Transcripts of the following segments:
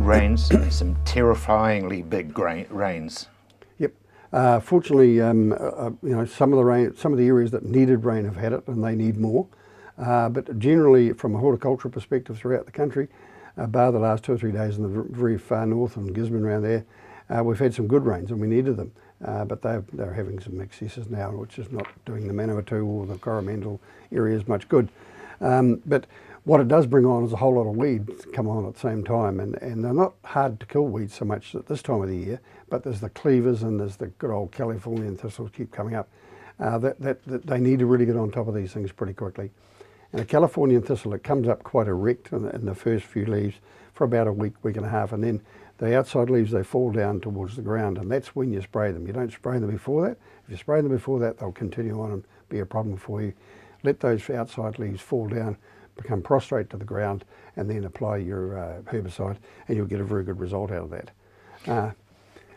rains, some terrifyingly big rains. Yep. Fortunately, some of the areas that needed rain have had it, and they need more. But generally, from a horticultural perspective throughout the country, bar the last 2 or 3 days in the very far north and Gisborne around there, we've had some good rains and we needed them. But they're having some excesses now, which is not doing the Manawatu or the Coromandel areas much good. But what it does bring on is a whole lot of weeds come on at the same time, and they're not hard to kill weeds so much at this time of the year, but there's the cleavers and there's the good old Californian thistles keep coming up. That they need to really get on top of these things pretty quickly. And a Californian thistle, it comes up quite erect in the first few leaves for about a week and a half, and then the outside leaves, they fall down towards the ground, and that's when you spray them. You don't spray them before that. If you spray them before that, they'll continue on and be a problem for you. Let those outside leaves fall down, become prostrate to the ground, and then apply your herbicide, and you'll get a very good result out of that.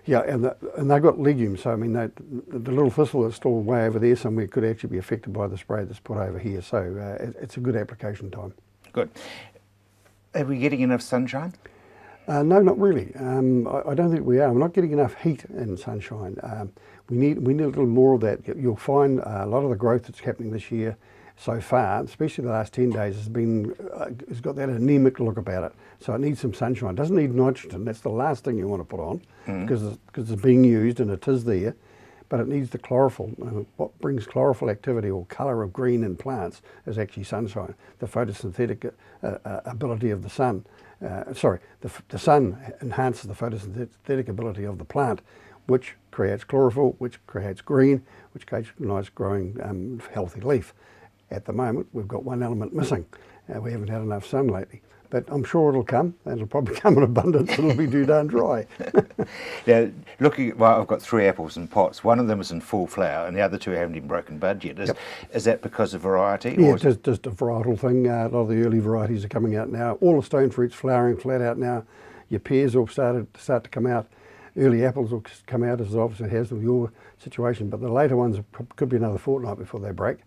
Yeah, and they've got legumes, so I mean, the little thistle that's still way over there somewhere could actually be affected by the spray that's put over here, so it's a good application time. Good. Are we getting enough sunshine? No, not really. I don't think we are. We're not getting enough heat and sunshine. We need a little more of that. You'll find a lot of the growth that's happening this year so far, especially the last 10 days, has got that anemic look about it. So it needs some sunshine. It doesn't need nitrogen. That's the last thing you want to put on because it's being used and it is there. But it needs the chlorophyll. What brings chlorophyll activity or colour of green in plants is actually sunshine, the photosynthetic ability of the sun. The sun enhances the photosynthetic ability of the plant, which creates chlorophyll, which creates green, which creates a nice growing healthy leaf. At the moment, we've got one element missing. We haven't had enough sun lately. But I'm sure it'll come, and it'll probably come in abundance. It'll be too darn dry. Now, I've got 3 apples in pots. One of them is in full flower, and the other 2 haven't even broken bud yet. Is that because of variety? Yeah, it's just a varietal thing. A lot of the early varieties are coming out now. All the stone fruits flowering flat out now. Your pears will start to come out. Early apples will come out, as it obviously has with your situation, but the later ones could be another fortnight before they break.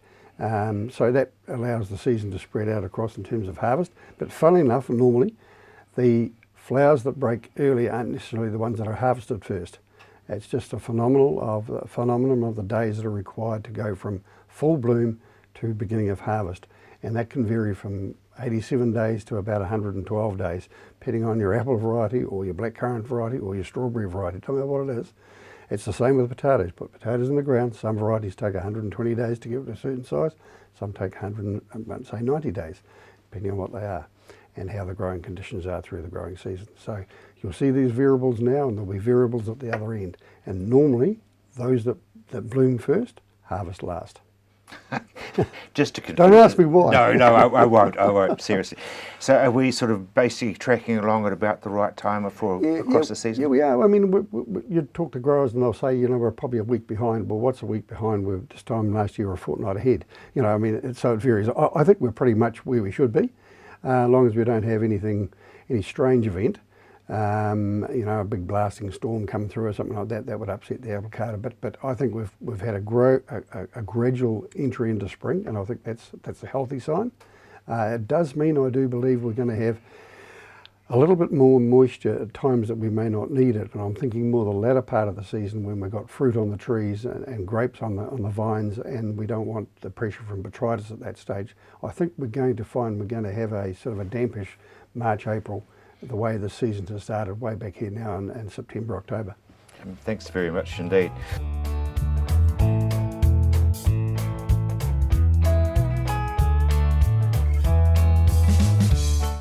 So that allows the season to spread out across in terms of harvest. But funnily enough, normally, the flowers that break early aren't necessarily the ones that are harvested first. It's just a phenomenon of the days that are required to go from full bloom to beginning of harvest. And that can vary from 87 days to about 112 days, depending on your apple variety or your blackcurrant variety or your strawberry variety. Tell me what it is. It's the same with potatoes. Put potatoes in the ground. Some varieties take 120 days to get to a certain size. Some take 90 days, depending on what they are and how the growing conditions are through the growing season. So you'll see these variables now, and there'll be variables at the other end. And normally, those that bloom first, harvest last. Just to confirm. Don't ask me why. No, I won't, seriously. So are we sort of basically tracking along at about the right time across the season? Yeah, we are. I mean, you talk to growers and they'll say, we're probably a week behind. Well, what's a week behind? We're this time last year or a fortnight ahead. I mean, so it varies. I think we're pretty much where we should be, as long as we don't have any strange event. A big blasting storm come through or something like that, that would upset the apple carder. But I think we've had a gradual entry into spring, and I think that's a healthy sign. It does mean, I do believe, we're going to have a little bit more moisture at times that we may not need it, and I'm thinking more the latter part of the season when we've got fruit on the trees and grapes on the vines, and we don't want the pressure from botrytis at that stage. I think we're going to have a sort of a dampish March, April, the way the season has started way back here now in September, October. Thanks very much indeed.